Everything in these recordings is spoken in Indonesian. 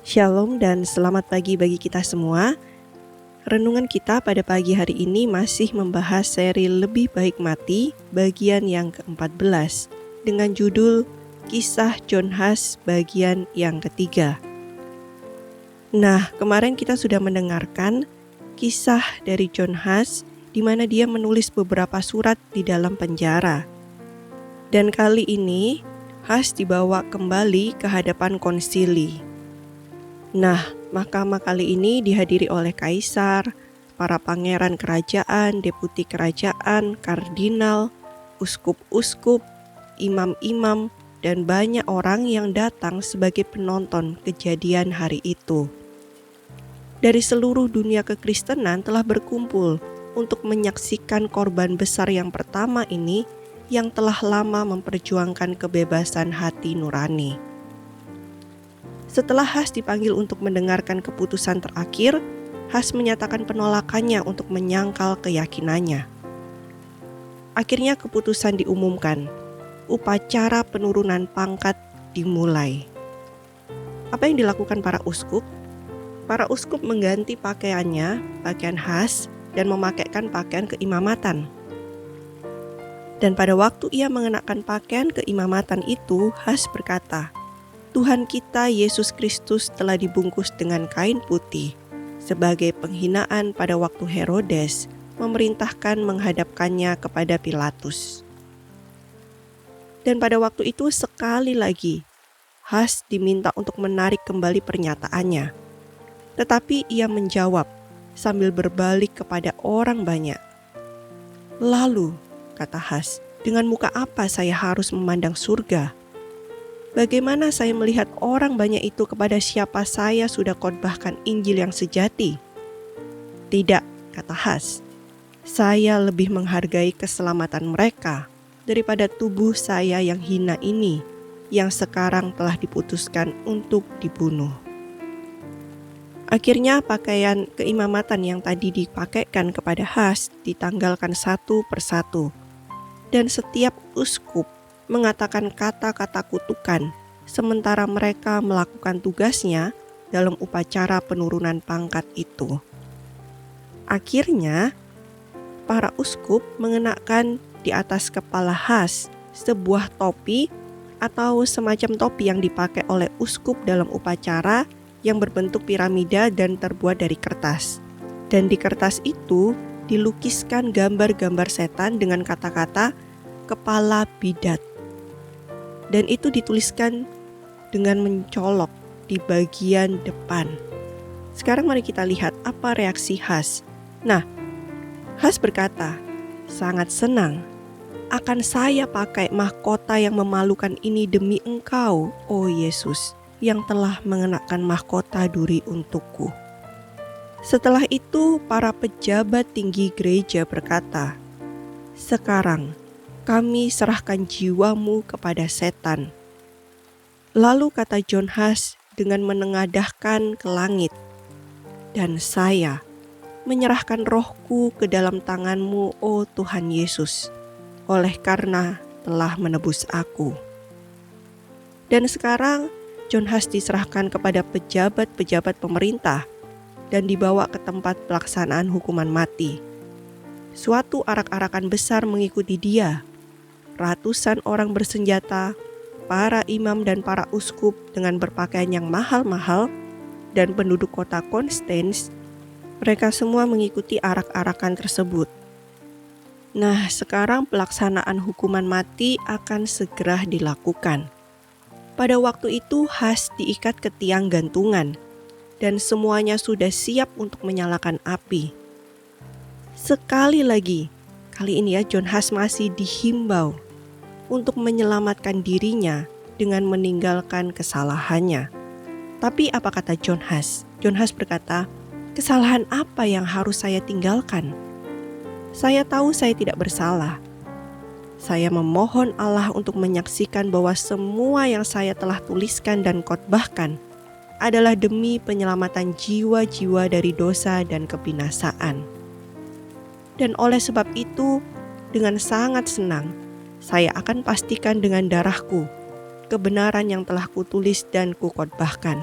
Shalom dan selamat pagi bagi kita semua. Renungan kita pada pagi hari ini masih membahas seri Lebih Baik Mati bagian yang ke-14 dengan judul Kisah John Huss bagian yang ketiga. Nah, kemarin kita sudah mendengarkan kisah dari John Huss di mana dia menulis beberapa surat di dalam penjara. Dan kali ini Huss dibawa kembali ke hadapan konsili. Nah, mahkamah kali ini dihadiri oleh kaisar, para pangeran kerajaan, deputi kerajaan, kardinal, uskup-uskup, imam-imam, dan banyak orang yang datang sebagai penonton kejadian hari itu. Dari seluruh dunia kekristenan telah berkumpul untuk menyaksikan korban besar yang pertama ini yang telah lama memperjuangkan kebebasan hati nurani. Setelah Huss dipanggil untuk mendengarkan keputusan terakhir, Huss menyatakan penolakannya untuk menyangkal keyakinannya. Akhirnya keputusan diumumkan. Upacara penurunan pangkat dimulai. Apa yang dilakukan para uskup? Para uskup mengganti pakaiannya, pakaian Huss, dan memakaikan pakaian keimamatan. Dan pada waktu ia mengenakan pakaian keimamatan itu, Huss berkata, Tuhan kita Yesus Kristus telah dibungkus dengan kain putih sebagai penghinaan pada waktu Herodes memerintahkan menghadapkannya kepada Pilatus. Dan pada waktu itu sekali lagi Huss diminta untuk menarik kembali pernyataannya. Tetapi ia menjawab sambil berbalik kepada orang banyak. Lalu, kata Huss, dengan muka apa saya harus memandang surga? Bagaimana saya melihat orang banyak itu kepada siapa saya sudah khotbahkan Injil yang sejati? Tidak, kata Huss. Saya lebih menghargai keselamatan mereka daripada tubuh saya yang hina ini, yang sekarang telah diputuskan untuk dibunuh. Akhirnya pakaian keimamatan yang tadi dipakaikan kepada Huss ditanggalkan satu persatu. Dan setiap uskup mengatakan kata-kata kutukan, sementara mereka melakukan tugasnya dalam upacara penurunan pangkat itu. Akhirnya, para uskup mengenakan di atas kepala Huss sebuah topi atau semacam topi yang dipakai oleh uskup dalam upacara yang berbentuk piramida dan terbuat dari kertas. Dan di kertas itu dilukiskan gambar-gambar setan dengan kata-kata kepala bidat. Dan itu dituliskan dengan mencolok di bagian depan. Sekarang mari kita lihat apa reaksi Huss. Nah, Huss berkata, sangat senang akan saya pakai mahkota yang memalukan ini demi Engkau, oh Yesus, yang telah mengenakan mahkota duri untukku. Setelah itu, para pejabat tinggi gereja berkata, sekarang kami serahkan jiwamu kepada setan. Lalu kata John Huss dengan menengadahkan ke langit, dan saya menyerahkan rohku ke dalam tanganmu, oh Tuhan Yesus, oleh karena telah menebus aku. Dan sekarang John Huss diserahkan kepada pejabat-pejabat pemerintah dan dibawa ke tempat pelaksanaan hukuman mati. Suatu arak-arakan besar mengikuti dia. Ratusan orang bersenjata, para imam dan para uskup dengan berpakaian yang mahal-mahal, dan penduduk kota Konstans, mereka semua mengikuti arak-arakan tersebut. Nah, sekarang pelaksanaan hukuman mati akan segera dilakukan. Pada waktu itu Huss diikat ke tiang gantungan, dan semuanya sudah siap untuk menyalakan api. Sekali lagi, kali ini John Huss masih dihimbau untuk menyelamatkan dirinya dengan meninggalkan kesalahannya. Tapi apa kata John Huss? John Huss berkata, kesalahan apa yang harus saya tinggalkan? Saya tahu saya tidak bersalah. Saya memohon Allah untuk menyaksikan bahwa semua yang saya telah tuliskan dan khotbahkan adalah demi penyelamatan jiwa-jiwa dari dosa dan kebinasaan. Dan oleh sebab itu, dengan sangat senang, saya akan pastikan dengan darahku kebenaran yang telah kutulis dan kukhotbahkan.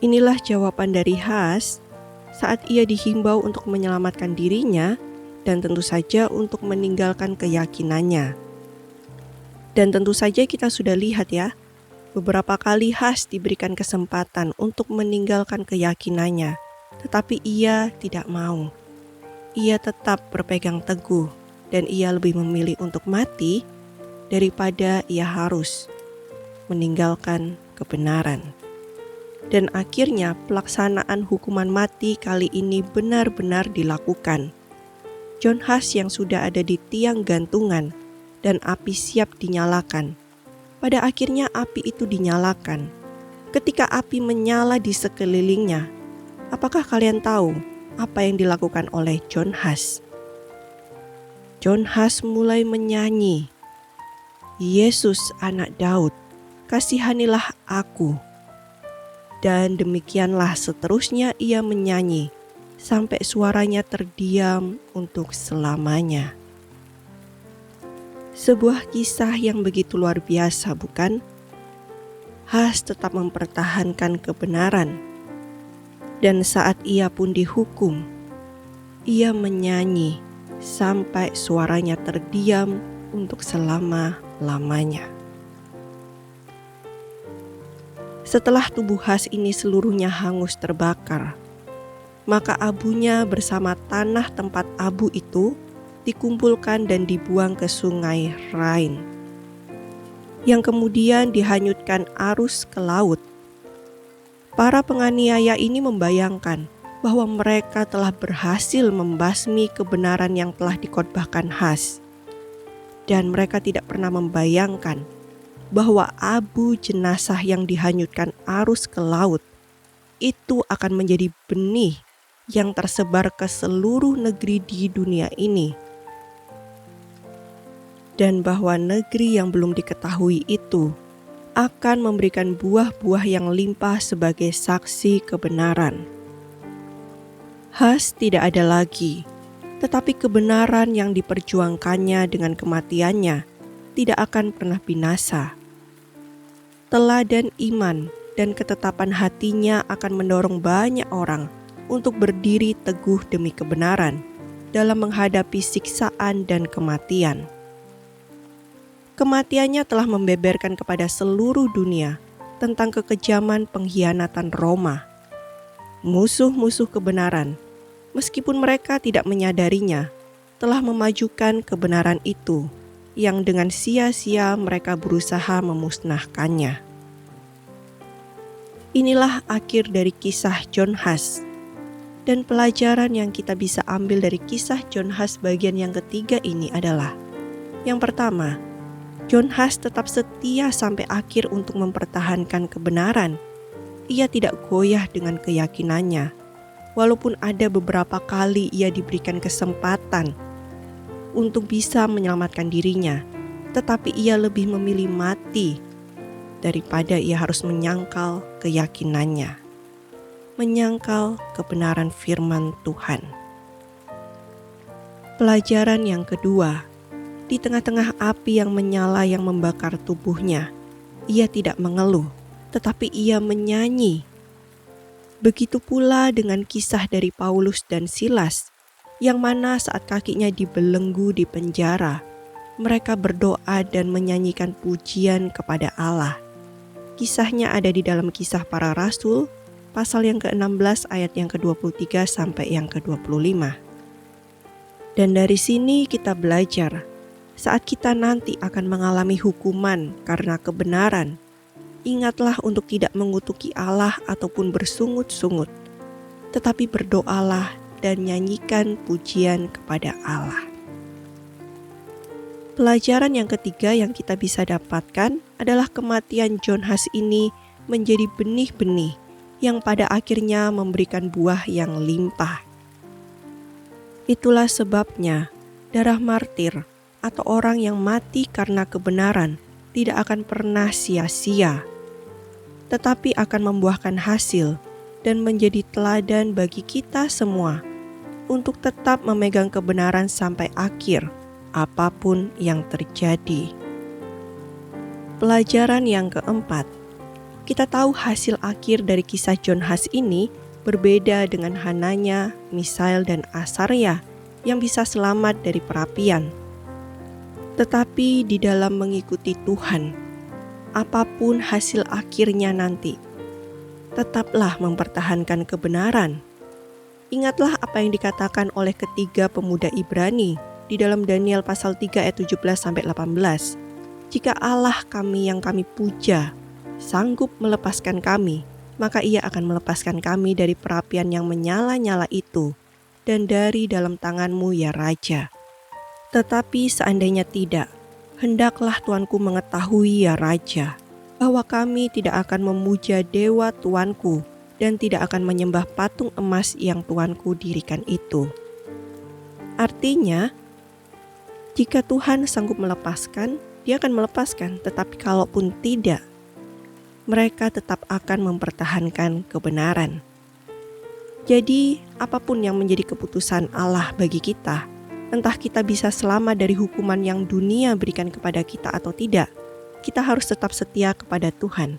Inilah jawaban dari Has saat ia dihimbau untuk menyelamatkan dirinya dan tentu saja untuk meninggalkan keyakinannya. Dan tentu saja kita sudah lihat ya, beberapa kali Has diberikan kesempatan untuk meninggalkan keyakinannya, tetapi ia tidak mau. Ia tetap berpegang teguh dan ia lebih memilih untuk mati daripada ia harus meninggalkan kebenaran. Dan akhirnya pelaksanaan hukuman mati kali ini benar-benar dilakukan. John Huss yang sudah ada di tiang gantungan dan api siap dinyalakan. Pada akhirnya api itu dinyalakan. Ketika api menyala di sekelilingnya, apakah kalian tahu apa yang dilakukan oleh John Huss? John Huss mulai menyanyi, "Yesus anak Daud, kasihanilah aku." Dan demikianlah seterusnya ia menyanyi sampai suaranya terdiam untuk selamanya. Sebuah kisah yang begitu luar biasa, bukan? Huss tetap mempertahankan kebenaran. Dan saat ia pun dihukum, ia menyanyi sampai suaranya terdiam untuk selama-lamanya. Setelah tubuh Huss ini seluruhnya hangus terbakar, maka abunya bersama tanah tempat abu itu dikumpulkan dan dibuang ke sungai Rhine, yang kemudian dihanyutkan arus ke laut. Para penganiaya ini membayangkan bahwa mereka telah berhasil membasmi kebenaran yang telah dikhotbahkan Huss. Dan mereka tidak pernah membayangkan bahwa abu jenazah yang dihanyutkan arus ke laut itu akan menjadi benih yang tersebar ke seluruh negeri di dunia ini. Dan bahwa negeri yang belum diketahui itu akan memberikan buah-buah yang limpah sebagai saksi kebenaran. Huss tidak ada lagi, tetapi kebenaran yang diperjuangkannya dengan kematiannya tidak akan pernah binasa. Teladan iman dan ketetapan hatinya akan mendorong banyak orang untuk berdiri teguh demi kebenaran dalam menghadapi siksaan dan kematian. Kematiannya telah membeberkan kepada seluruh dunia tentang kekejaman pengkhianatan Roma. Musuh-musuh kebenaran, meskipun mereka tidak menyadarinya, telah memajukan kebenaran itu yang dengan sia-sia mereka berusaha memusnahkannya. Inilah akhir dari kisah John Huss. Dan pelajaran yang kita bisa ambil dari kisah John Huss bagian yang ketiga ini adalah: yang pertama, John Huss tetap setia sampai akhir untuk mempertahankan kebenaran. Ia tidak goyah dengan keyakinannya, walaupun ada beberapa kali ia diberikan kesempatan untuk bisa menyelamatkan dirinya, tetapi ia lebih memilih mati daripada ia harus menyangkal keyakinannya, menyangkal kebenaran firman Tuhan. Pelajaran yang kedua, di tengah-tengah api yang menyala yang membakar tubuhnya, ia tidak mengeluh, tetapi ia menyanyi. Begitu pula dengan kisah dari Paulus dan Silas, yang mana saat kakinya dibelenggu di penjara, mereka berdoa dan menyanyikan pujian kepada Allah. Kisahnya ada di dalam Kisah Para Rasul, pasal yang ke-16 ayat yang ke-23 sampai yang ke-25. Dan dari sini kita belajar, saat kita nanti akan mengalami hukuman karena kebenaran, ingatlah untuk tidak mengutuki Allah ataupun bersungut-sungut, tetapi berdoalah dan nyanyikan pujian kepada Allah. Pelajaran yang ketiga yang kita bisa dapatkan adalah kematian John Huss ini menjadi benih-benih yang pada akhirnya memberikan buah yang limpah. Itulah sebabnya darah martir atau orang yang mati karena kebenaran tidak akan pernah sia-sia, tetapi akan membuahkan hasil dan menjadi teladan bagi kita semua untuk tetap memegang kebenaran sampai akhir, apapun yang terjadi. Pelajaran yang keempat, Kita tahu hasil akhir dari kisah John Huss ini berbeda dengan Hananya, Misael, dan Asarya yang bisa selamat dari perapian. Tetapi di dalam mengikuti Tuhan, apapun hasil akhirnya nanti, tetaplah mempertahankan kebenaran. Ingatlah apa yang dikatakan oleh ketiga pemuda Ibrani di dalam Daniel pasal 3 ayat 17-18. Jika Allah kami yang kami puja sanggup melepaskan kami, maka Ia akan melepaskan kami dari perapian yang menyala-nyala itu dan dari dalam tanganmu ya Raja. Tetapi seandainya tidak, hendaklah Tuanku mengetahui ya Raja, bahwa kami tidak akan memuja dewa Tuanku dan tidak akan menyembah patung emas yang Tuanku dirikan itu. Artinya, jika Tuhan sanggup melepaskan, Dia akan melepaskan, tetapi kalaupun tidak, mereka tetap akan mempertahankan kebenaran. Jadi, apapun yang menjadi keputusan Allah bagi kita, entah kita bisa selamat dari hukuman yang dunia berikan kepada kita atau tidak, kita harus tetap setia kepada Tuhan.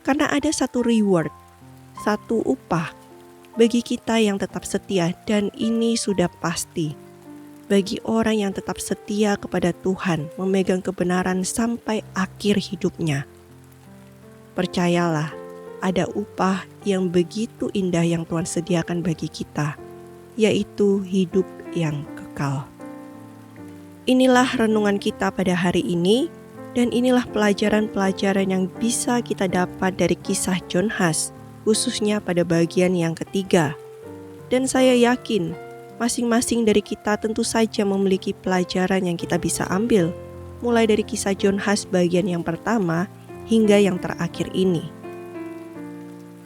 Karena ada satu reward, satu upah bagi kita yang tetap setia, dan ini sudah pasti. Bagi orang yang tetap setia kepada Tuhan, memegang kebenaran sampai akhir hidupnya. Percayalah, ada upah yang begitu indah yang Tuhan sediakan bagi kita, yaitu hidup yang kekal. Inilah renungan kita pada hari ini, dan inilah pelajaran-pelajaran yang bisa kita dapat dari kisah John Huss, khususnya pada bagian yang ketiga. Dan saya yakin, masing-masing dari kita tentu saja memiliki pelajaran yang kita bisa ambil, mulai dari kisah John Huss bagian yang pertama hingga yang terakhir ini.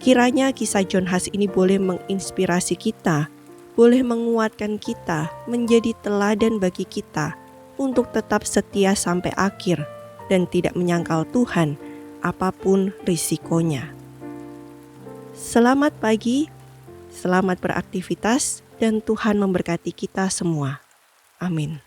Kiranya kisah John Huss ini boleh menginspirasi kita, boleh menguatkan kita, menjadi teladan bagi kita untuk tetap setia sampai akhir dan tidak menyangkal Tuhan apapun risikonya. Selamat pagi, selamat beraktivitas, dan Tuhan memberkati kita semua. Amin.